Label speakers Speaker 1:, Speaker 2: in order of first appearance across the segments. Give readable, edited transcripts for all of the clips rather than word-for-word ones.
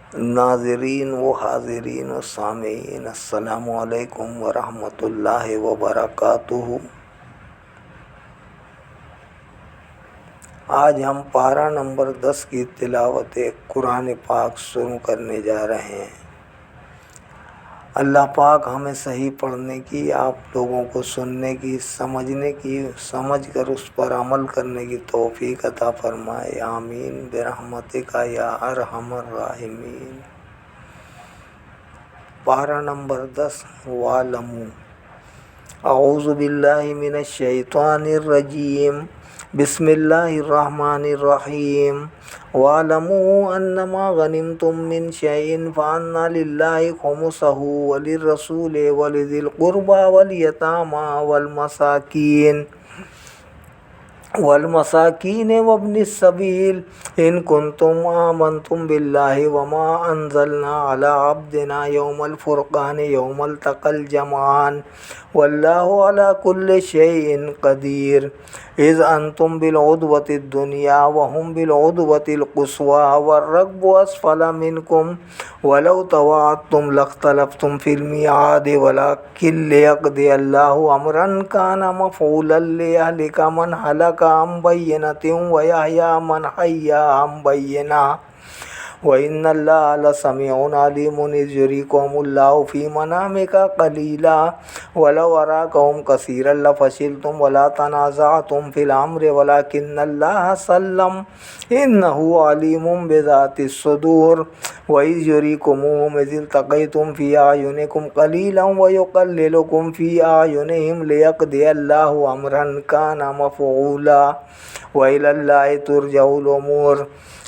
Speaker 1: नाज़रीन व हाज़रीन व सामीन, अस्सलामु अलैकुम व रहमतुल्लाहि व बरकातुहू। आज हम पारा नंबर 10 की तिलावत कुरान पाक शुरू करने जा रहे हैं। अल्लाह पाक हमें सही पढ़ने की, आप लोगों को सुनने की, समझने की, समझ कर उस पर अमल करने की तौफीक अता फरमाए। आमीन बिरहमतिका या अरहमर राहिमीन। पारा नंबर 10 वालमू औज़ु बिल्लाहि मिनश शैतानिर रजीम बिस्मिल्लाहिर्रहमानिर्रहीम। वालमू अन्नमा गनिमतुम मिन शैइन फ़अन्ना लिल्लाहि खुमुसहु वलिर्रसूलि वलिज़िल क़ुरबा वल यतामा वल वब्निस सबील इन कुंतुम आमंतुम बिल्लाहि वमा अंज़लना अला अब्दिना यौमल फुरक़ान यौमल तक़ल जमआन वल्लाहु अला कुल्लि शैइन क़दीर। इज़ अंतुम बिल उद्वतिद दुनिया व हुम बिल उद्वतिल क़ुस्वा वर्रकबु अस्फ़ला मिनकुम वलौ तवाअदतुम लख्तलफ़्तुम फ़िल मिआद वलाकिन लियक़दि अल्लाहु अम्रन काना मफ़ऊलन लियहलिका मन हलका अन बय्यिनतिन व यहया मन हय्या अन बय्यिना व इन्नल्लाहा लसमीउन अलीमुन। इज़ युरीकुमुल्लाहु फ़ी मनामिका क़लीला वलौ अराकहुम कसीरन लफ़शिलतुम वला तनाज़अतुम फ़िल अम्रि वलाकिन्नल्लाहा सल्लम इन्नहु अलीमुम बिज़ातिस सुदूर। व इज़ युरीकुमुहुम इज़ इल्तक़ैतुम फ़ी अयुनिकुम क़लीलन व युक़ल्लिलुकुम फ़ी अयुनिहिम लियक़दि अल्लाहु अम्रन काना मफ़ऊला व इलल्लाहि तुरजउल उमूर।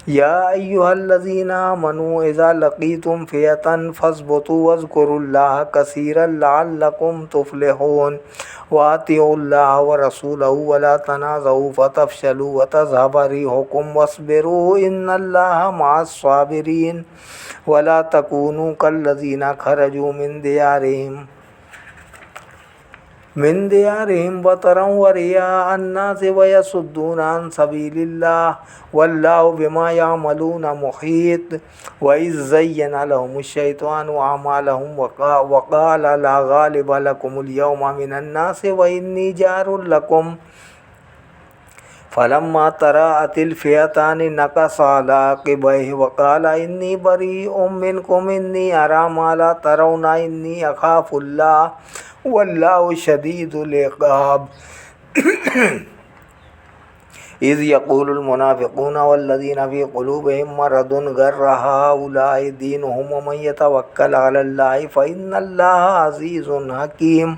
Speaker 1: या अय्युहल्लज़ीना आमनू इज़ा लक़ीतुम फ़िअतन फ़स्बुतू वज़्कुरुल्लाह कसीरन लअल्लकुम तुफ़्लिहून। व अतीउल्लाह व रसूलहु वला तनाज़ऊ फ़तफ़शलू व तज़हब रिहुकुम वस्बिरू इन्नल्लाहा मअस्साबिरीन। वला तकूनू कल्लज़ीना खरजू मिन दियारिहिम बतरन व रियाअ अन्नासि व यसुद्दूना अन सबीलिल्लाह वल्लाहु बिमा यअमलून मुहीत। व इज़ ज़य्यना लहुमुश शैतानु अअमालहुम व क़ाल ला गालिब लकुमुल यौमा मिनन नासि व इन्नी जारुल लकुम फ़लम्मा तराअतिल फ़िअतानि नकसा अला अक़बैहि व क़ाल इन्नी बरीउम मिनकुम इन्नी अरा मा ला तरौना इन्नी अख़ाफ़ुल्लाह वल्लाहु शदीदुल इक़ाब। इज़ यक़ूलुल मुनाफ़िक़ूना वल्लज़ीना फ़ी क़ुलूबिहिम मरदुन गर्र हाउलाइ दीनुहुम व मन यतवक्कल अलल्लाहि फ़इन्नल्लाहा अज़ीज़ुन हकीम।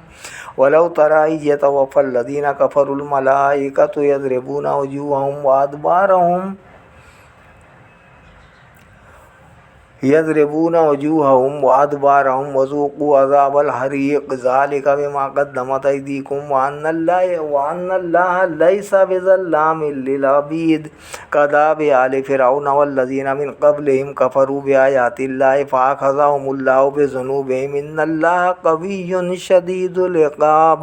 Speaker 1: वलौ तरा इज़ यतवफ़्फ़ल कफ़रुल मलाइकतु यज़रिबूना वजूहहुम व अदबारहुम वज़ूक़ू अज़ाबल हरीक़ ज़ालिका बिमा क़द्दमत अयदीकुम व अन्नल्लाहा लैसा बिज़ल्लामिल लिल अबीद। कदाबि आलि फ़िरऔन वल्लज़ीना मिन क़ब्लिहिम कफ़रू बिआयातिल्लाहि फ़अख़ज़हुमुल्लाहु बिज़ुनूबिहिम इन्नल्लाहा क़विय्युन शदीदुल इक़ाब।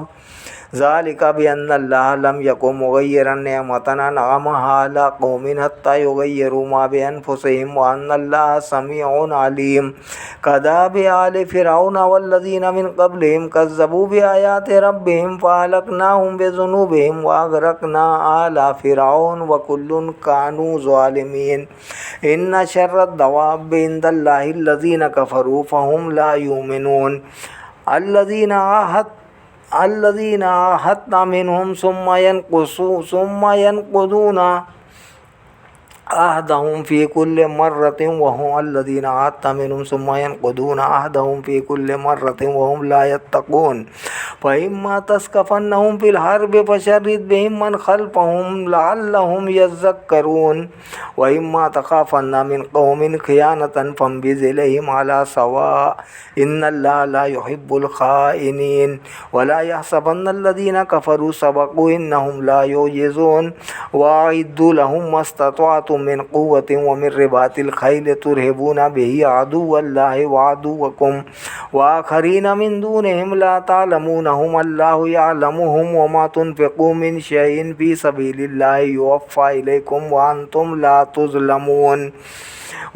Speaker 1: ज़ालिका बिअन्नल्लाहा लम यकुन मुग़य्यिरन निअमतन अनअमहा अला क़ौमिन हत्ता युग़य्यिरू मा बिअन्फ़ुसिहिम व अन्नल्लाहा समीउन अलीम। कदाबि आलि फ़िरऔन वल्लज़ीना मिन क़ब्लिहिम कज़्ज़बू बिआयाति रब्बिहिम फ़अहलकनाहुम बिज़ुनूबिहिम व अग़रक़ना आला फ़िरऔन व कुल्लुन कानू ज़ालिमीन। इन्न शर्रद दवाब्बि इंदल्लाहिल्लज़ीना कफ़रू फ़हुम ला युमिनून। अल्लज़ीना आहदत मिनहुम सुम्मा यनक़ुज़ूना अहदहुम फ़ी कुल्लि मर्रतिन व हुम ला यत्तक़ून। फ़इम्मा तस्क़फ़न्नहुम फ़िल हर्बि फ़शर्रिद बिहिम मन ख़ल्फ़हुम लअल्लहुम यज़्ज़क्करून। व इम्मा तख़ाफ़न्न मिन क़ौमिन ख़ियानतन फ़ंबिज़ इलैहिम अला सवाअ इन्नल्लाहा ला युहिब्बुल ख़ाइनीन। वला यहसबन्नल्लज़ीना कफ़रू सबक़ू इन्नहुम ला युअजिज़ून। व अइद्दू लहुम मस्ततअतुम मिन क़ुव्वतिन व मिन रिबातिल ख़ैल तुरहिबूना बिही अदुव्वल्लाहि व अदुव्वकुम वआखरीन मिन दूनिहिम ला तालमूनहुम अल्लाहु यअलमुहुम वमा तुनफिकू मिन शैइन फी सबीलिल्लाहि युवफ़्फ़ा इलैकुम व अंतुम ला तुज़लमून।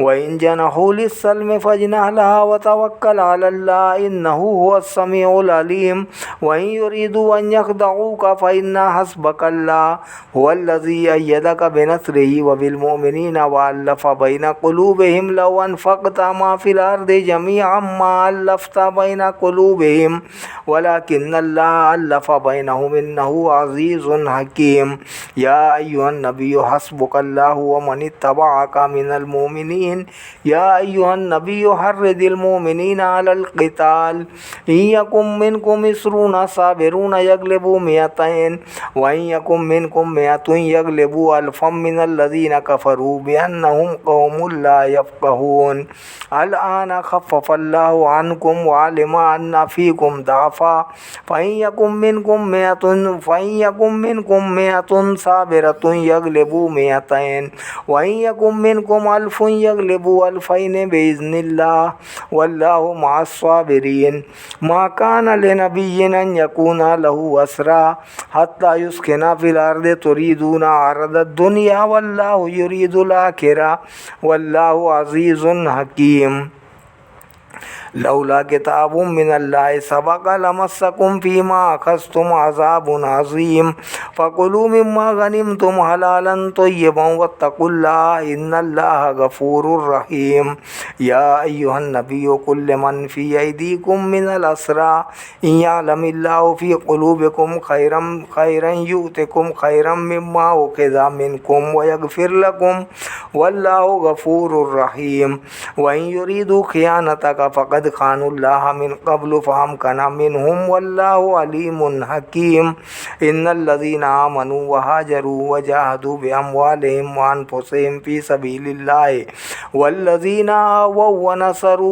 Speaker 1: वइन जनहू लिस्सल्मि फज्नह लहा वतवक्कल अलल्लाह इन्नहु हुवस्समीउल अलीम। वइन युरीदू अन यख़दऊका फ़इन्ना हस्बकल्लाह हुवल्लज़ी अय्यदक बिनस्रिही वबिलमुमिनीन वअल्लफ़ बैन क़ुलूबिहिम लौ अनफ़क़ता मा फ़िल अर्दि जमीअन मा अल्लफ़ता बैन क़ुलूबिहिम वलाकिन्नल्लाह अल्लफ़ बैनहुम इन्नहु अज़ीज़ुन हकीम। या अय्युहन नबिय्यु हस्बुकल्लाहु व मनित्तबअका मिनल मुमिनीन। या अय्युहन नबिय्यु हर्रिदिल मुमिनीना अलल क़िताल इन यकुम मिनकुम इस्रूना साबिरून यग़लिबू मिअतैन व इन यकुम मिनकुम मिअतुन यग़लिबू अल्फ़म मिनल्लज़ीना कफ़रू बिअन्नहुम क़ौमुन ला यफ़क़हून। अलआन ख़फ़फ़ल्लाहु अन्कुम व अलिमा अन्ना फ़ीकुम ज़अफ़ा फ़इन यकुम मिनकुम मिअतुन साबिरतुन यग़लिबू मिअतैन व इन यकुम मिनकुम अल्फ़ुन यग़लिबू अल्फ़ैन बिइज़्निल्लाह वल्लाहु मअस्साबिरीन। मा कान लिनबिय्यिन अन यकूना लहु अस्रा हत्ता युस्किना फ़िल अर्दि तुरीदूना अरदद दुनिया वल्लाहु युरीदुल आखिरह वल्लाहु अज़ीज़ुन हकीम। लौला किताबुम मिनल्लाहि सबक़ लमस्सकुम फ़ीमा अख़ज़्तुम अज़ाबुन अज़ीम फ़कुलू मिम्मा गनिमतुम हलालन तय्यबन वत्तक़ुल्लाह इन्नल्लाह गफ़ूरुर रहीम। या अय्युहन नबिय्यु कुल लिमन फ़ी अयदीकुम मिनल अस्रा इन यअलमिल्लाहु फ़ी क़ुलूबिकुम खैरन यु'तिकुम खैरन मिम्मा उख़िज़ मिनकुम व यग़फ़िर लकुम वल्लाहु गफ़ूरुर रहीम। व इन युरीदू ख़ियानतक फ़क़द खानुल्लाह मिन क़ब्लु फ़अमकन मिनहुम वल्लाहु अलीमुन हकीम। इन्नल्लज़ीना आमनू व हाजरू व जाहदू बिअम्वालिहिम व अनफुसिहिम फ़ी सबीलिल्लाहि वल्लज़ीना आवौ व नसरू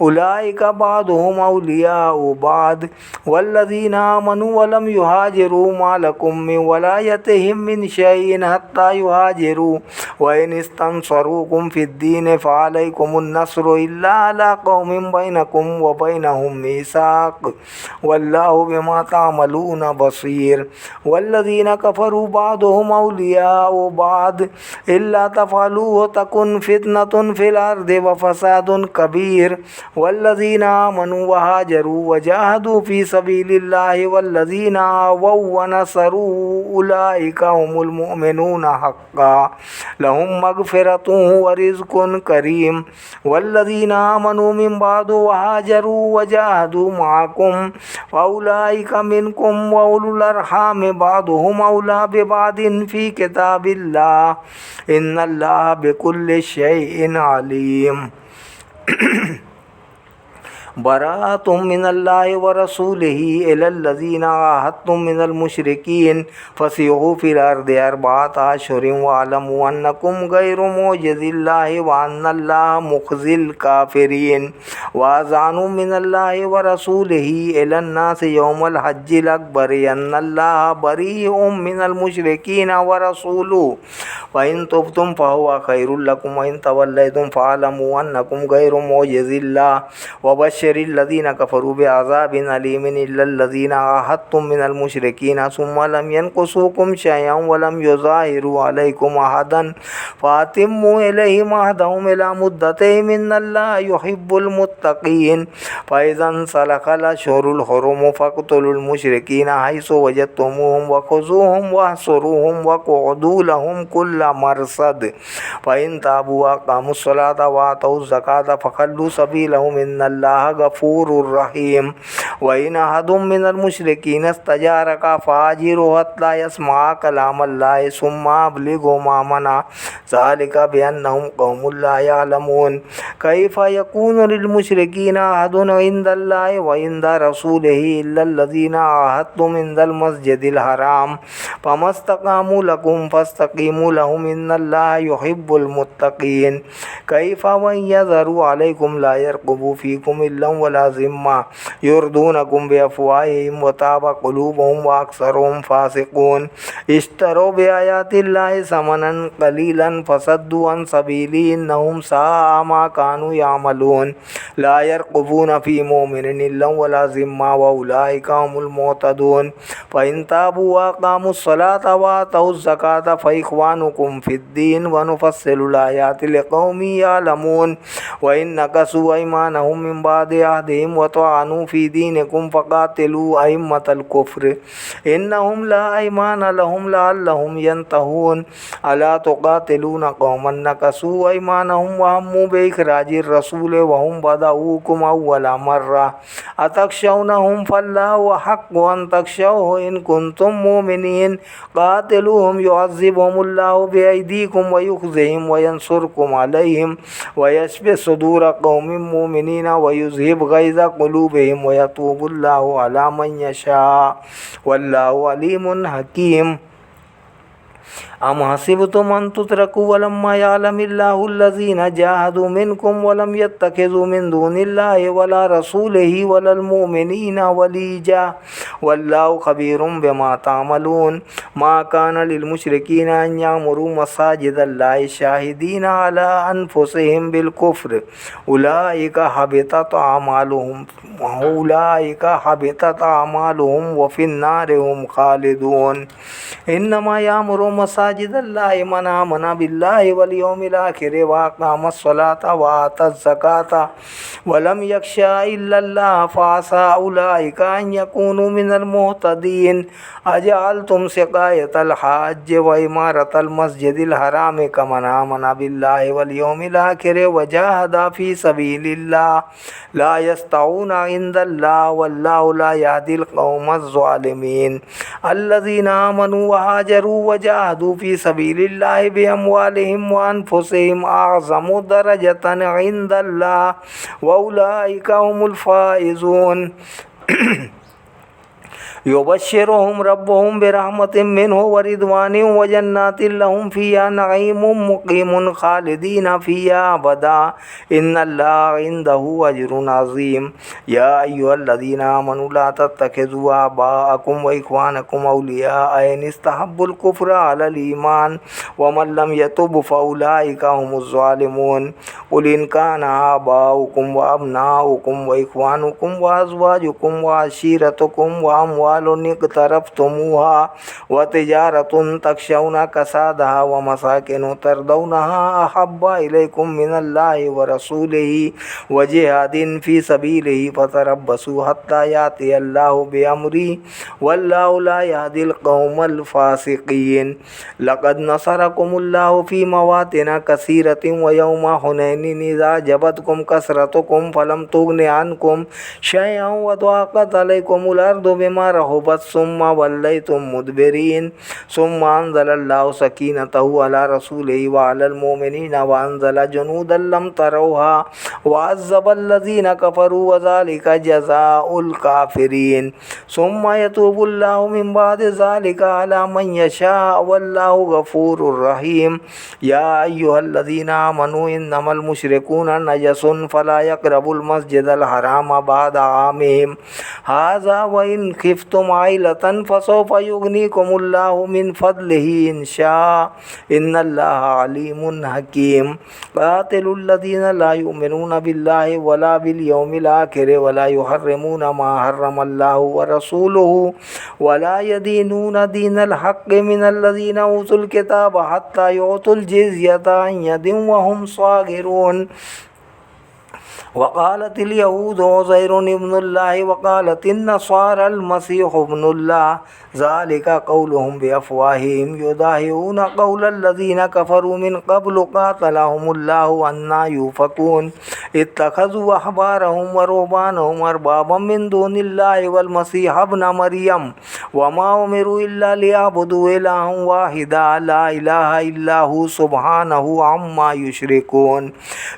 Speaker 1: उलाइका बअदुहुम औलियाउ बअद वल्लज़ीना आमनू व लम युहाजिरू मा लकुम मिन वलायतिहिम मिन शैइन हत्ता युहाजिरू व इन इस्तंसरूकुम फ़िद्दीन फ़अलैकुमुन नस्रु इल्ला अला क़ौमिन बैनकुम व बैनहुम मीसाक़ वल्लाहु बिमा तअमलून बसीर। वल्लज़ीना कफ़रू बअदुहुम औलियाउ बअद इल्ला तफ़अलूहु तकुन फ़ितनतुन फ़िल अर्दि व फ़सादुन कबीर। वल्लज़ीना आमनू व हाजरू व जाहदू फ़ी सबीलिल्लाहि वल्लज़ीना आवौ व नसरू उलाइका हुमुल मुमिनून हक़्क़न लहुम मग़फ़िरतुन व रिज़्क़ुन करीम। वल्लज़ीना आमनू मिन बअदु व हाजरू व जाहदू मअकुम फ़उलाइका मिनकुम व उलुल अर्हाम बअदुहुम औला बिबअदिन फ़ी किताबिल्लाह इन्नल्लाह बिकुल्लि शैइन अलीम। बराअतुम मिनल्लाहि व रसूलिही इलल्लज़ीना आहादतुम मिनल मुशरिकीन फ़सीहू फ़िल अर्दि अर्बअत अशहुरिन वअलमू अन्नकुम गैरु मुअजिज़िल्लाहि व अन्नल्लाह मुख़ज़िल काफ़िरीन। वअज़ानुम मिनल्लाहि व रसूलिही इलन्नासि यौमल हज्जिल अकबरि अन्नल्लाह बरीउम मिनल मुशरिकीन व रसूलुहु फ़इन तुब्तुम फ़हुव खैरुल लकुम व इन तवल्लैतुम फ़अलमू अन्नकुम गैरु मुअजिज़िल्लाह व बश्शिरिल्लज़ीना कफ़रू बिअज़ाबिन अलीमिन इल्लल्लज़ीना आहादतुम मिनल मुशरिकीन सुम्मा लम यनकुसूकुम शैअन व लम युज़ाहिरू अलैकुम अहदन फ़अतिम्मू इलैहिम अहदहुम इला मुद्दतिहिम इन्नल्लाहा युहिब्बुल मुत्तक़ीन। फ़इज़ा इंसलख़ल अश्हुरुल हुरुम फ़क़्तुलुल मुशरिकीन हैसु वजदतुमूहुम वख़ुज़ूहुम वह्सुरूहुम वक़उदू लहुम कुल्ला मरसद फ़इन ताबू व अक़ामुस्सलाता व आतउज़ ज़काता फ़ख़ल्लू सबीलहुम इन्नल्लाहा गफ़ूरुर रहीम। व इन अहदुम मिनल मुशरिकीन इस्तजारका फ़अजिरहु हत्ता यस्मअ कलामल्लाहि सुम्मा अब्लिग़हु मअमना ज़ालिका बिअन्नहुम क़ौमुन ला यअलमून। कैफ़ यकूनु लिल मुशरिकीन अहदुन इन्दल्लाहि व इन्द रसूलिही इल्लल्लज़ीना आहादतुम इन्दल मस्जिदिल हराम फ़मस्तक़ामू लकुम फ़स्तक़ीमू लहुम इन्नल्लाहा युहिब्बुल मुत्तक़ीन। कैफ़ वन यज़हरू अलैकुम ला यरक़ुबू फ़ीकुम इल्ला इल्लम वला ज़िम्मा युर्दूनकुम बिअफ़वाहिहिम व ताबा क़ुलूबुहुम व अक्सरुहुम फ़ासिक़ून इश्तरौ बिआयातिल्लाहि समनन क़लीलन फ़सद्दू अन सबीलिही इन्नहुम साअ मा कानू यअमलून ला यरक़ुबून फ़ी मुमिनिन इल्लम वला ज़िम्मा व उलाइका हुमुल मुहतदून फ़इन ताबू व अक़ामुस्सलाता व आतउज़्ज़काता फ़इख़्वानुकुम फ़िद्दीन व नुफ़स्सिलुल आयाति लिक़ौमिन यअलमून व इन नक़सू अयमानहुम मिन बअदि अहदिहिम व तअनू फ़ी दीनिकुम फ़क़ातिलू अइम्मतल कुफ़्र इन्नहुम ला अयमान लहुम लअल्लहुम यंतहून अला तुक़ातिलून क़ौमन नक़सू अयमानहुम व हम्मू बिइख़राजिर रसूल व हुम बदऊकुम अव्वला मर्रा अतख़शौनहुम फ़ल्लाहु अहक़्क़ु अन तख़शौहु इन कुंतुम मुमिनीन क़ातिलूहुम युअज़्ज़िबहुमुल्लाहु बिअयदीकुम व युख़ज़िहिम व यंसुरकुम अलैहिम व यशफ़ि सुदूर क़ौमिन मुमिनीन व युज़हिब ग़ैज़ क़ुलूबिहिम व यतूबुल्लाहु अला मन यशा वल्लाहु अलीमुन हकीम। अम हसिबतुम अन तुत्रकू वलम्मा यअलमिल्लाहुल्लज़ीना जाहदू मिनकुम वलम यत्तखिज़ू मिन दूनिल्लाहि वला रसूलिही वलल मुमिनीना वलीजा वल्लाहु खबीरुम बिमा तामलून मा कान लिल मुशरिकीना अन यामुरू मसाजिदल्लाहि शाहिदीना अला अनफुसिहिम बिल कुफ्र उलाइका हबितत अमालुहुम व फिन्नारि हुम खालिदून इन्नमा यामुरू मसाजिदल्लाहि मन आमना बिल्लाहि वल यौमिल आखिर व अक़ामस्सलाता व आतज़्ज़काता व लम यख़शा इल्लल्लाह फ़असा उलाइका अन यकूनू मिनल मुहतदीन अजअलतुम सिक़ायतल हाज्ज व इमारतल मस्जिदिल हराम कमन आमना बिल्लाहि वल यौमिल आखिर व जाहदा फ़ी सबीलिल्लाह ला यस्तऊना इंदल्लाह वल्लाहु ला यहदिल क़ौमज़ ज़ालिमीन अल्लज़ीना आमनू व हाजरू व जाहदू फ़ी सबीलिल्लाहि बिअम्वालिहिम व अनफुसिहिम अअज़मु दरजतन इंदल्लाह व उलाइका हुमुल फ़ाइज़ून युबश्शिरुहुम रब्बुहुम बिरहमतिम मिन्हु व रिदवानिन व जन्नातिन लहुम फ़ीहा नईमुम मुक़ीमुन ख़ालिदीन फ़ीहा अबदा इन्नल्लाह इंदहु अज्रुन अज़ीम या अय्युहल्लज़ीना आमनू ला तत्तखिज़ू आबाअकुम व इख़वानकुम औलिया इन इस्तहब्बुल कुफ़्र अलल ईमान व मन लम यतुब फ़उलाइका हुमुज़ ज़ालिमून क़ुल इन काना आबाउकुम व अब्नाउकुम व इख़वानुकुम व अज़वाजुकुम व अशीरतुकुम व अम्वालुन इक़्तरफ़्तुमूहा व तिजारतुन तख़शौना कसादहा व मसाकिनु तरदौनहा अहब्बा इलैकुम मिनल्लाहि व रसूलिही व जिहादिन फ़ी सबीलिही फ़तरब्बसू हत्ता यातियल्लाहु बिअम्रिही वल्लाहु ला यहदिल क़ौमल फ़ासिक़ीन लक़द नसरकुमुल्लाहु फ़ी मवातिन कसीरतिन व यौम हुनैनिन इज़ा अजबतकुम कसरतुकुम फ़लम तुग़नि अन्कुम शयअन व ज़ाक़त अलैकुमुल अर्दु बिमा रहुबत सुम्मा वल्लैतुम मुदबिरीन सुम्मा अंज़लल्लाहु सकीनतहु अला रसूलिही व अलल मुमिनीन व अंज़ल जुनूदन लम तरौहा व अज़्ज़बल्लज़ीना कफ़रू व ज़ालिका जज़ाउल काफ़िरीन सुम्मा यतूबुल्लाहु मिन बअदि ज़ालिका अला मन यशा वल्लाहु गफ़ूरुर रहीम या अय्युहल्लज़ीना आमनू इन्नमल मुशरिकूना नजसुन फ़ला यक़रबुल मस्जिदल हराम बअद आमिहिम हाज़ा व इन खिफ़्तुम आइलतन फ़सौफ़ युग़नीकुमुल्लाहु मिन फ़ज़लिही इन शाअ इन्नल्लाहा अलीमुन हकीम क़ातिलुल्लज़ीना ला युमिनूना बिल्लाहि वला बिल यौमिल आखिर वला युहर्रिमूना मा हर्रमल्लाहु व रसूलुहु वला यदीनूना दीनल हक़्क़ि मिनल्लज़ीना ऊतुल किताब हत्ता युअतुल जिज़्यता अन यदिन व हुम साग़िरून वक़ालतिल यहूदु उज़ैरुन इब्नुल्लाहि वक़ालतिन नसारल मसीहु इब्नुल्लाह ज़ालिका क़ौलुहुम बिअफ़वाहिहिम युदाहिऊना क़ौलल्लज़ीना कफ़रू मिन क़ब्लु क़ातलहुमुल्लाहु अन्ना यूफ़कून इत्तख़ज़ू अहबारहुम व रुहबानहुम अरबाबम मिन दूनिल्लाहि वल मसीह इब्न मरियम वमा उमिरू इल्ला लियअबुदू इलाहन वाहिदा ला इलाहा इल्ला हु सुब्हानहु अम्मा युशरिकून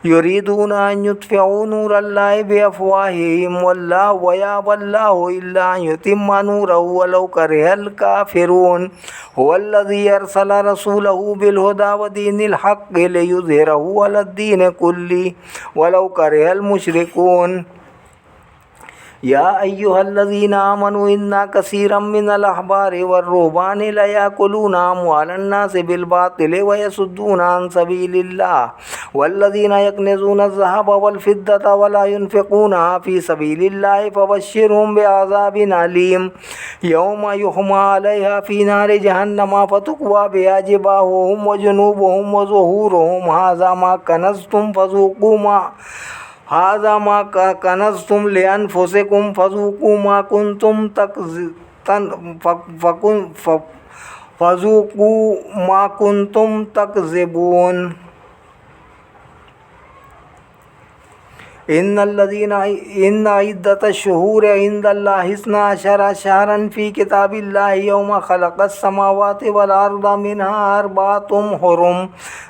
Speaker 1: युरीदूना अन युत्फ़िऊ नूरल्लाहि बिअफ़वाहिहिम वल्लाहु यअबल्लाहु इल्ला अन युतिम्मा नूरहु वलौ करिहल काफ़िरून हुवल्लज़ी अरसल रसूलहु बिलहुदा व दीनिल हक़्क़ि लियुज़हिरहु अलद्दीनि कुल्लिहि वलौ करिहल मुशरिकून या अय्युहल्लज़ीना आमनू इन्ना कसीरम मिनल अहबारि वर्रुहबानि लयाकुलूना अम्वालन्नासि बिलबातिलि वयसुद्दूना अन सबीलिल्लाह वल्लज़ीना यक्निज़ूना अज़्ज़हब वल्फ़िद्दता वला युनफ़िक़ूनहा फ़ी सबीलिल्लाहि फ़बश्शिरहुम बिअज़ाबिन अलीम यौम युहमा अलैहा फ़ी नारि जहन्नम फ़तुक्वा बिहा जिबाहुहुम वजुनूबुहुम वज़ुहूरुहुम हाज़ा मा कनज़्तुम लिअन्फ़ुसिकुम फ़ज़ूक़ू मा कुंतुम फ़ज़ूक़ू मा कुंतुम तकज़िबून। इन्न इद्दतश्शुहूर इंदल्लाहि इस्ना अशरा शहरन फ़ी किताबिल्लाहि यौम ख़लक़स समावाति वल अर्ज़ मिन्हा अर्बअतुम हुरुम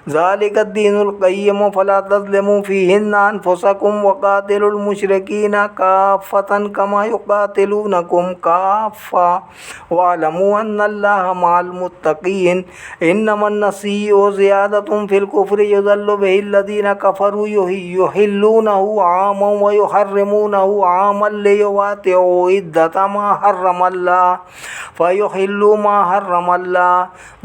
Speaker 1: ज़ालिकद्दीनुल क़य्यिम फ़ला तज़लिमू फ़ीहिन्ना अनफ़ुसकुम वक़ातिलुल मुशरिकीना काफ़्फ़तन कमा युक़ातिलूनकुम काफ़्फ़ा वअलमू अन्नल्लाहा मअल मुत्तक़ीन। इन्नमन नसीउ ज़ियादतुन फ़िल कुफ़्रि युज़ल्लु बिहिल्लज़ीना कफ़रू युहिल्लूनहु आमन व युहर्रिमूनहु आमन लियुवातिउ इद्दत मा हर्रमल्लाह फ़युहिल्लू मा हर्रमल्लाह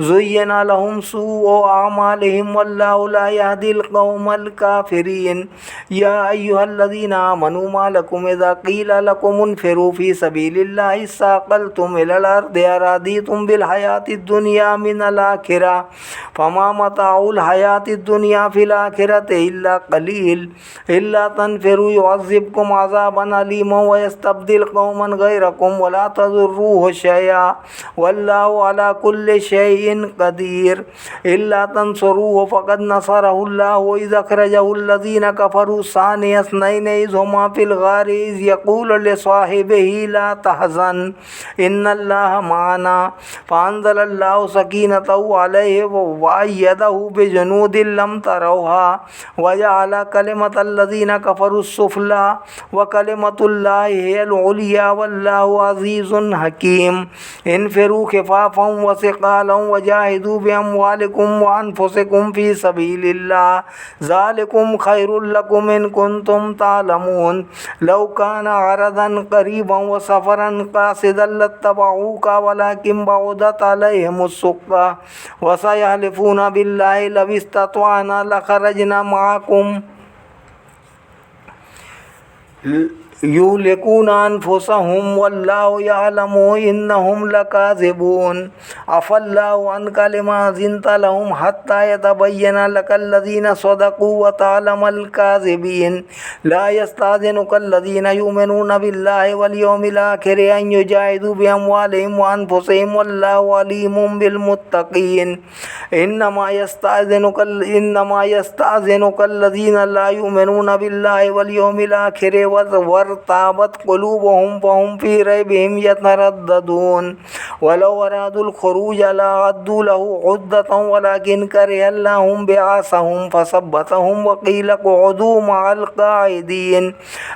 Speaker 1: ज़ुय्यिना लहुम सूउ अमालिहिम वल्लाहु ला यहदिल क़ौमल काफ़िरीन। या अय्युहल्लज़ीना आमनू मा लकुम इज़ा क़ील लकुम उन्फ़िरू फ़ी सबीलिल्लाहि इस्साक़लतुम इलल अर्दि अरदीतुम बिल हयातिद दुनिया मिनल आखिरह फ़मा मताउल हयातिद दुनिया फ़िल आखिरति इल्ला क़लील इल्ला तनफ़िरू युअज़्ज़िबकुम अज़ाबन अलीमा व यस्तब्दिल क़ौमन ग़ैरकुम वला तज़ुर्रूहु शैआ वल्लाहु अला कुल्लि शैइन क़दीर। इल्ला तंसुरूहु फ़क़द नसरहुल्लाहु इज़ अख़रजहुल्लज़ीना कफ़रू सानिय इस्नैनि इज़ हुमा फ़िल ग़ारि इज़ यक़ूलु लिसाहिबिही ला तहज़न इन्नल्लाहा मअना फ़अंज़लल्लाहु सकीनतहु अलैहि व अय्यदहु बिजुनूदिन लम तरौहा व जअल कलिमतल्लज़ीना कफ़रुस्सुफ़ला व कलिमतुल्लाहि हियल उलिया वल्लाहु अज़ीज़ुन हकीम। इन्फ़िरू ख़िफ़ाफ़न व सिक़ालन वजाहिदू बिअम्वालिकुम व अनफ़ुसिकुम फ़ी सबीलिल्लाह ज़ालिकुम ख़ैरुल लकुम इन कुंतुम तालमून। लौ काना अरदन क़रीबन व सफ़रन क़ासिदन लत्तबऊका वलाकिन बअुदत अलैहिमुश्शुक़्क़ा व सयहलिफ़ूना बिल्लाहि लौ इस्ततअना लख़रजना मअकुम युहलिकूना अनफुसहुम वल्लाहु यअलमु इन्नहुम लकाज़िबून। अफ़ल्लाहु अन्का लिमा अज़िनत लहुम हत्ता यतबय्यना लकल्लज़ीना सदक़ू व तअलमल काज़िबीन। ला यस्तअज़िनुकल्लज़ीना युमिनूना बिल्लाहि वल यौमिल आखिरि अन युजाहिदू बिअम्वालिहिम व अनफुसिहिम वल्लाहु अलीमुम बिल मुत्तक़ीन। इन्नमा यस्तअज़िनुकल्लज़ीना ला युमिनूना बिल्लाहि वल यौमिल आखिरि वरताबत क़ुलूबुहुम फ़हुम फ़ी रैबिहिम यतरद्ददून। वलौ अरादुल ख़ुरूज लअअद्दू लहु उद्दतन वलाकिन करिहल्लाहु बिअसहुम फ़सब्बतहुम वक़ील उक़ऊदू मअल क़ाइदीन।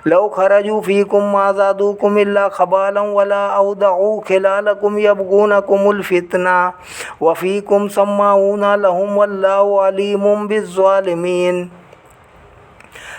Speaker 1: लौ ख़रजू फ़ीकुम मा ज़ादूकुम इल्ला ख़बालन वला अवदअू ख़िलालकुम यबग़ूनकुमुल फ़ितना व फ़ीकुम सम्माऊना लहुम वल्लाहु अलीमुम बिज़्ज़ालिमीन।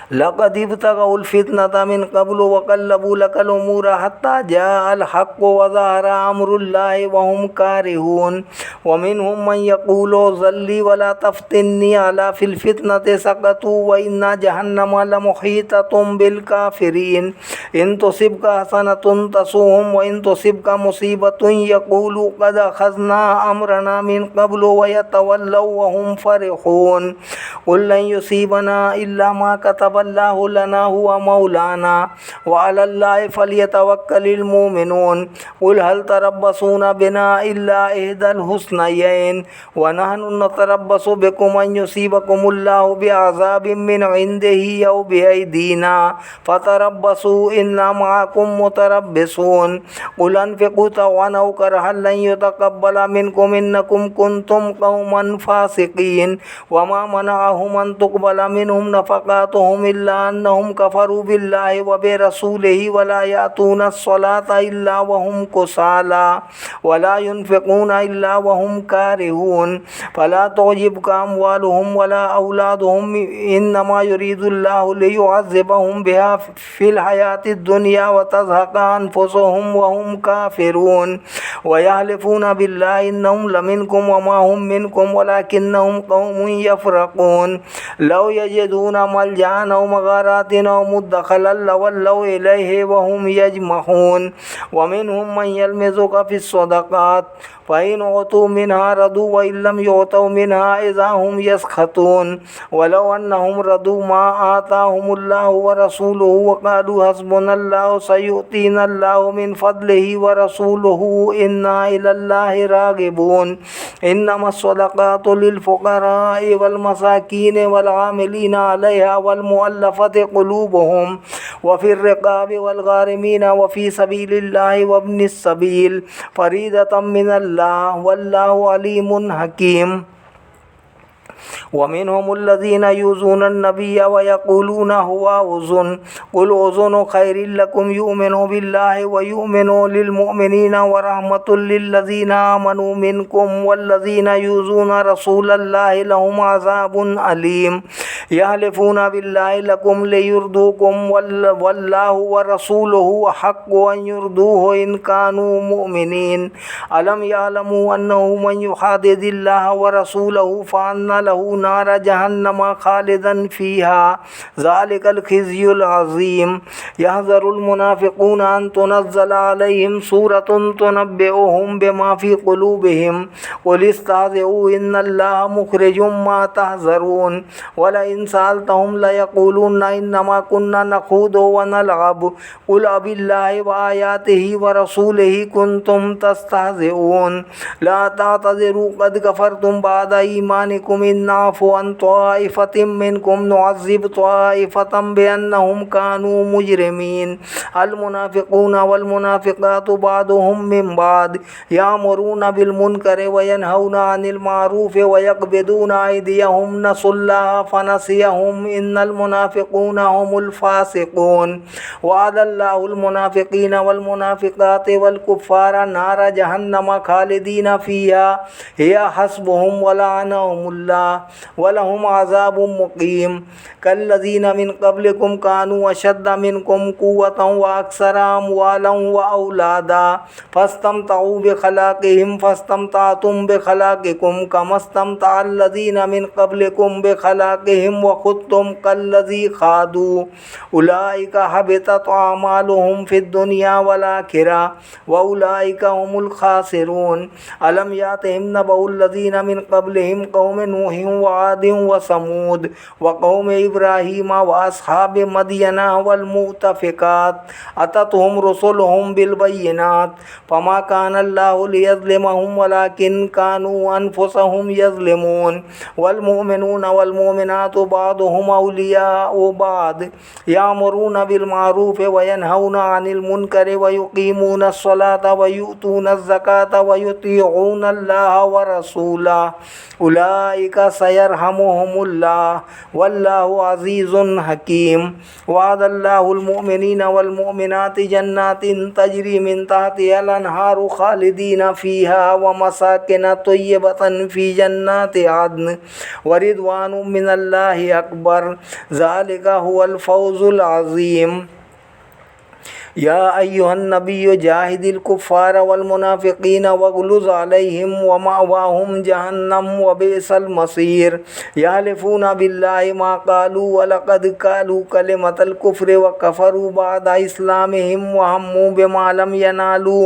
Speaker 1: लक़द इब्तग़ौल फ़ितनता मिन क़ब्लु व क़ल्लबू लकल उमूर हत्ता जाअल हक़्क़ु व ज़हरा अम्रुल्लाहि व हुम कारिहून। व मिनहुम मन यक़ूलु ज़ल्ली वला तफ़्तिन्नी अला फ़िल फ़ितनति सक़तू व इन्ना जहन्नम लमुहीततुम बिल काफ़िरीन। इन तुसिबका हसनतुन तसुहुम व इन तुसिबका मुसीबतुन यक़ूलू क़द अख़ज़ना अम्रना मिन क़ब्लु व यतवल्लौ व हुम फ़रिहून। क़ुल लन युसीबना इल्ला मा कतबल्लाहु लना हुवा मौलाना व अलल्लाहि फ़ल्यतवक्कलिल मुमिनून। क़ुल हल तरब्बसूना बिना इल्ला इहदल हुस्नयैन व नहनु नतरब्बसु बिकुम अन युसीबकुमुल्लाहु बिअज़ाबिम मिन इंदिही औ बिअयदीना फ़तरब्बसू इन्ना मअकुम मुतरब्बिसून। क़ुल अनफ़िक़ू तौअन औ करहन लन युतक़ब्बल मिनकुम इन्नकुम कुंतुम क़ौमन फ़ासिक़ीन। व मा मनअहुम अन तुक़बल मिनहुम नफ़क़ातुहुम इल्ला अन्नहुम कफरू बिल्लाहि व बिरसूलिहि वला यातूना अस्सलाता इल्ला वहुम कुसाला वला युनफिकूना इल्ला वहुम कारिहून फला तुअजिबका अमवालुहुम वला औलादुहुम इन्नमा युरीदुल्लाहु लियुअज़्ज़िबहुम बिहा फिल हयातिद दुनिया व तज़हक़ अनफुसुहुम व हुम काफ़िरून व यहलिफूना बिल्लाहि इन्नहुम लमिनकुम व मा हुम मिनकुम वलाकिन्नहुम क़ौमुन यफ़रक़ून लौ यजिदूना मल्जअन औ मग़ारातिन औ मुद्दख़लन लवल्लौ इलैहि व हुम यजमहून व मिनहुम मन यल्मिज़ुका फ़िस्सदक़ात फ़इन उतू मिन्हा रदू व इल्लम युतौ मिन्हा इज़ा हुम यस्ख़तून वलौ अन्नहुम रदू मा आताहुमुल्लाहु व रसूलुहु व क़ालू हस्बुनल्लाहु सयु'तीनल्लाहु मिन फ़ज़लिहि व रसूलुहु इन्ना इलल्लाहि राग़िबून इन्नमस्सदक़ातु लिलफ़ुक़राइ वल मसाकीन वल आमिलीना अलैहा वल मुअल्लफ़ति क़ुलूबुहुम व फ़िर्रिक़ाबि वल गारिमीन व फ़ी सबीलिल्लाहि व इब्निस सबील फ़रीदतम मिनल्लाह वल्लाहु अलीमुन हकीम वमिनहुमुल्लज़ीना युज़ूना अन्नबिय्य व यक़ूलूना हुवा उज़ुन क़ुल उज़ुनु खैरिल लकुम युमिनु बिल्लाहि व युमिनु लिलमुमिनीना व रहमतुल लिल्लज़ीना आमनू मिनकुम वल्लज़ीना युज़ूना रसूलल्लाहि लहुम अज़ाबुन अलीम यहलिफूना बिल्लाहि लकुम लियुर्दूकुम वल्लाहु व रसूलुहु अहक्कु अन युर्दूहु इन कानू मुमिनीन अलम यअलमू अन्नहु मन युहादिदिल्लाह व रसूलहु फ़अन्ना लहू नार जहन्नम खालिदन फ़ीहा ज़ालिकल ख़िज़्युल अज़ीम यहज़रुल मुनाफ़िक़ून अन तुनज़्ज़ल अलैहिम सूरतुन तुनब्बिउहुम बिमा फ़ी क़ुलूबिहिम क़ुल इस्तहज़िऊ इन्नल्लाहा मुख़रिजुम मा तहज़रून वलइन सअल्तहुम लयक़ूलुन्ना इन्नमा कुन्ना नख़ूदु व नलअब क़ुल अबिल्लाहि व आयातिहि व रसूलिहि कुन्तुम तस्तहज़िऊन ला तअतज़िरू क़द कफ़रतुम बअद ईमानिकुम इन नअफ़ु अन त्वाइफ़तिम मिनकुम नुअज़्ज़िब त्वाइफ़तम बिअन्नहुम कानू मुजरिमीन अल मुनाफ़िक़ून वल मुनाफ़िक़ातु बअदुहुम मिन बअद यामुरूना बिल मुनकरि व यनहौना अनिल मारूफ़ि व यक़बिदूना अयदियहुम नसुल्लाह फनसियहुम इन्नल मुनाफ़िक़ून हुमुल फ़ासिक़ून वअदल्लाहुल मुनाफ़िक़ीना वल मुनाफ़िक़ाति वल कुफ़्फ़ारा नार जहन्नम खालिदीन फ़ीहा हिया हस्बुहुम व लअनहुमुल्लाह वलहुम अज़ाबुम मुक़ीम कल्लज़ीना मिन क़ब्लिकुम कानू अशद्द मिनकुम क़ुव्वतन व अक्सर अम्वालन व औलादा फ़स्तमतऊ बिख़लाक़िहिम फ़स्तमतअतुम बिख़लाक़िकुम कमस्तमतअल लज़ीना मिन क़ब्लिकुम बिख़लाक़िहिम व ख़ुज़्तुम कल्लज़ी ख़ादू उलाइका हबितत अअमालुहुम फ़िद दुनिया वल आखिरह व उलाइका हुमुल ख़ासिरून अलम यातिहिम नबउल लज़ीना मिन क़ब्लिहिम क़ौम नूहिन व आदिन व समूद व क़ौम इब्राहीम व अस्हाब मदयन वल मुअतफ़िकात अततहुम रुसुलुहुम बिल बय्यिनात फमा काना अल्लाहु लियज़्लिमहुम वलाकिन कानू अनफुसहुम यज़्लिमून वल मुमिनूना वल मुमिनातु बअदुहुम औलियाउ बअद यामुरूना बिल मारूफ़ि व यनहौना अनिल मुनकरि व युक़ीमूना अस्सलाता व यु'तूना अज़्ज़काता व युतीऊना अल्लाह व रसूलहु उलाइका सयरहमुहुमुल्लाह वल्लाहु अज़ीज़ुन हकीम वअदल्लाहुल मुमिनीना वल मुमिनाति जन्नातिन तजरी मिन तहतिहल अनहारु खालिदीन फ़ीहा व मसाकिन तय्यबतन फ़ी जन्नाति अदन व रिज़वानुम मिनल्लाहि अकबर ज़ालिका हुवल फ़ौज़ुल अज़ीम या अय्युहन नबिय्यु जाहिदिल कुफ़्फ़ार वल मुनाफ़िक़ीन वग़्लुज़ अलैहिम व मअवाहुम जहन्नम व बि'सल मसीर यहलिफूना बिल्लाहि मा क़ालू व लक़द क़ालू कलिमतल कुफ़्रि व कफ़रू बअद इस्लामिहिम व हम्मू बिमा लम यनालू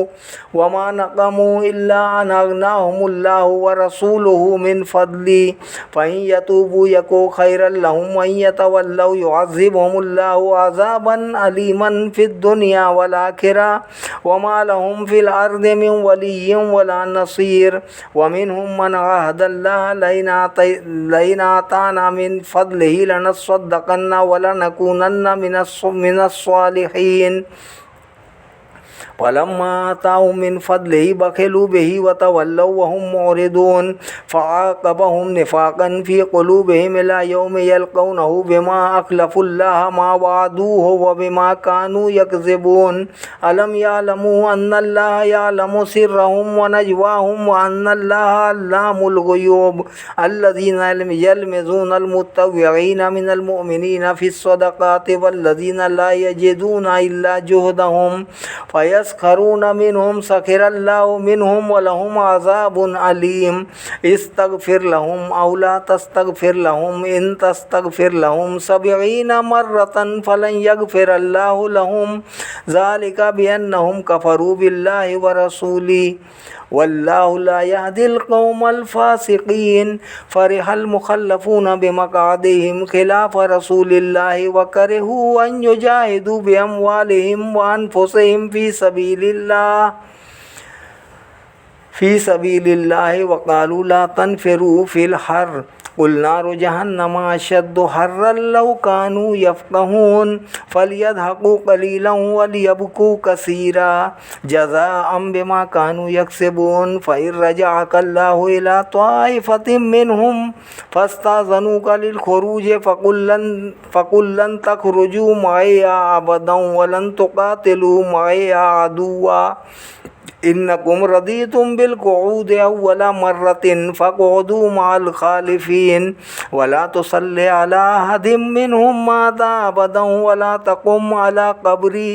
Speaker 1: व मा नक़मू इल्ला अन अग़नाहुमुल्लाहु व रसूलुहु मिन फ़ज़्लि फ़इन यतूबू यकु खैरन लहुम व यतवल्लौ युअज़्ज़िबहुमुल्लाहु अज़ाबन अलीमन फ़िद दुनिया वल आखिरह व मा लहुम फ़िल अर्दि मिन वलिय्यिन वला नसीर व मिनहुम मन अहदल्लाह लइन आताना मिन फ़ज़्लिहि लनस्सद्दक़न्न व लनकूनन्न मिनस सालिहीन फलम्मा आताहुम मिन फद्लिही बखिलू बिही वतवल्लौ वहुम मुरिदून फ़अक़बहुम निफ़ाक़न फ़ी क़ुलूबिहिम इला यौमि यल्क़ौनहु बिमा अख़लफ़ुल्लाह मा वअदूहु व बिमा कानू यकज़िबून अलम यअलमू अन्नल्लाह यअलमु सिर्रहुम व नजवाहुम व अन्नल्लाह अल्लामुल ग़ुयूब अल्लज़ीना यल्मिज़ूनल मुत्तव्विईना मिनल मुअमिनीना फ़िस्सदक़ाति वल्लज़ीना ला यजिदूना इल्ला जुहदहुम फयस्खरून मिनहुम सखिरल्लाहु मिनहुम वलहुम अज़ाबुन अलीम इस्तगफिर लहुम औ ला तस्तगफिर लहुम इन तस्तगफिर लहुम 70 मर्रतन फलन यगफिरल्लाहु लहुम ज़ालिका बिअन्नहुम कफ़रू बिल्लाहि व रसूलिही वल्लाहु ला यहदिल कौमल फ़ासिक़ीन फ़रिहल मुख़ल्लफ़ून बिमक़अदिहिम खिलाफ़ रसूलिल्लाहि व करिहू अन युजाहिदू बिअमवालिहिम व अनफुसिहिम फ़ी सबीलिल्लाहि व क़ालू ला तनफ़िरू फ़िल हर्र क़ुल नारु जहन्नम अशद्दु हर्रन लौ कानू यफ़क़हून फ़लयज़हकू क़लीलन वलियबकू कसीरा जज़ाअम बिमा कानू यक्सिबून फ़इन रजअकल्लाहु इला त्वाइफ़तिम मिनहुम फ़स्तअज़नूक लिलख़ुरूज फ़क़ुल लन तख़रुजू मइया अबदन वलन तुक़ातिलू मइया अदुव्वा इन्नकुम रदीतुम बिलक़ुऊद अव्वल मर्रतिन फ़क़उदू मअल ख़ालिफ़ीन वला तुसल्लि अला अहदिम मिनहुम माता अबदन वला तक़ुम अला क़ब्री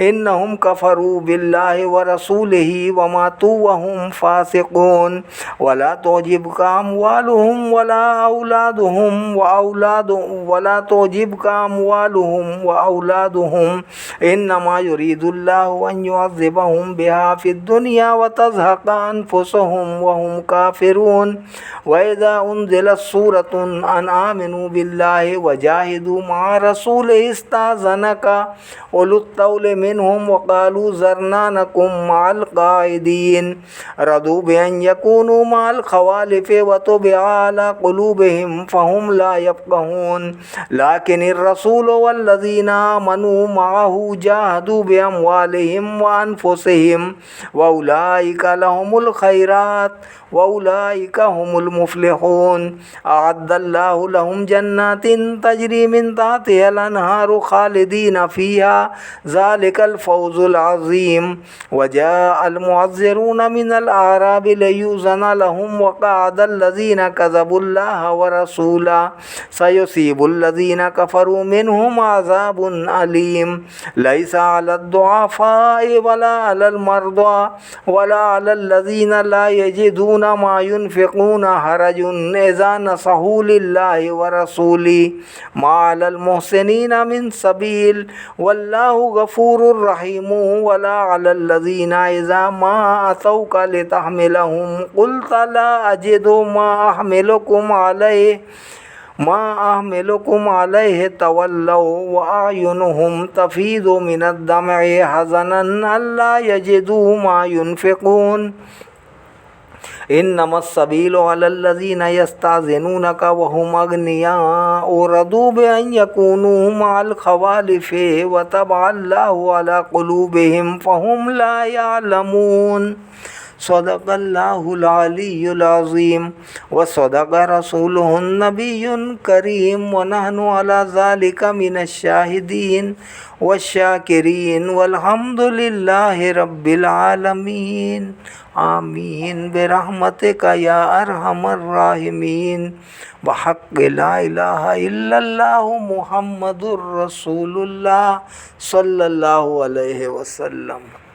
Speaker 1: इन्नहुम कफ़रू बिल्लाहि व रसूलिही व मातू व हुम फ़ासिक़ून वला तुजिबका अमवालुहुम व औलादुहुम इन्नमा युरीदुल्लाहु अन युअज़्ज़िबहुम बिहा फ़िद दुनिया व तज़हक़ अनफ़ुसुहुम व हुम काफ़िरून व इज़ा उन्ज़िलत सूरतुन अन आमिनू बिल्लाहि व जाहिदू मअ रसूलिही इस्तअज़नक उलुत तौल मिनहुम व क़ालू ज़रना नकुम मअल क़ाइदीन रदू बिअन यकूनू मअल ख़वालिफ़ व तुबिअ अला क़ुलूबिहिम फ़हुम ला यफ़क़हून लाकिनिर रसूल वल्लज़ीना आमनू मअहू जाहदू बिअमवालिहिम व अनफुसिहिम व उलाइका लहुमुल खैरात व उलाइका हुमुल मुफ़्लिहून अअद्दल्लाहु लहुम जन्नातिन तजरी मिन तहतिहल अनहारु ख़ालिदीन फ़ीहा ज़ालिकल फ़ौज़ुल अज़ीम व जाअल मुअज़्ज़िरून मिनल अअराबि लियुज़्ज़ना लहुम व क़अदल लज़ीना कज़बुल्लाह व रसूलहु सयुसीबुल लज़ीना कफ़रू मिनहुम अज़ाबुन अलीम लैसा अलद दुआफ़ाइ वला अलल मर्दा वला अलल लज़ीना ला यजिदून मा युनफ़िक़ून हरजुन इज़ा नसहू लिल्लाहि व रसूलिही मा अलल मुहसिनीन मिन सबील वल्लाहु गफ़ूरुर रहीम वला अलल लज़ीना इज़ा मा अतौका लितहमिलहुम क़ुल्त ला अजिदु मा अहमिलुकुम अलैहि तवल्लौ व अयुनुहुम तफ़ीदु मिनद दम'i हज़नन अल्ला यजिदू मा युनफ़िक़ून इन्नमस सबीलु अलल लज़ीना यस्तअज़िनूनक व हुम अग़नियाउ रदू बिअन यकूनू मअल ख़वालिफ़ व तबअल्लाहु अला क़ुलूबिहिम फ़हुम ला यअलमून सदक़ल्लाहुल अलियुल अज़ीम व सदक़ रसूलुहुन नबियुल करीम व नहनु अला ज़ालिका मिनश शाहिदीन वश्शाकिरीन वल्हम्दुलिल्लाहि रब्बिल आलमीन आमीन बिरहमतिका या अरहमर राहिमीन बहक़्क़ि ला इलाहा इल्लल्लाहु मुहम्मदुर रसूलुल्लाह सल्लल्लाहु अलैहि वसल्लम।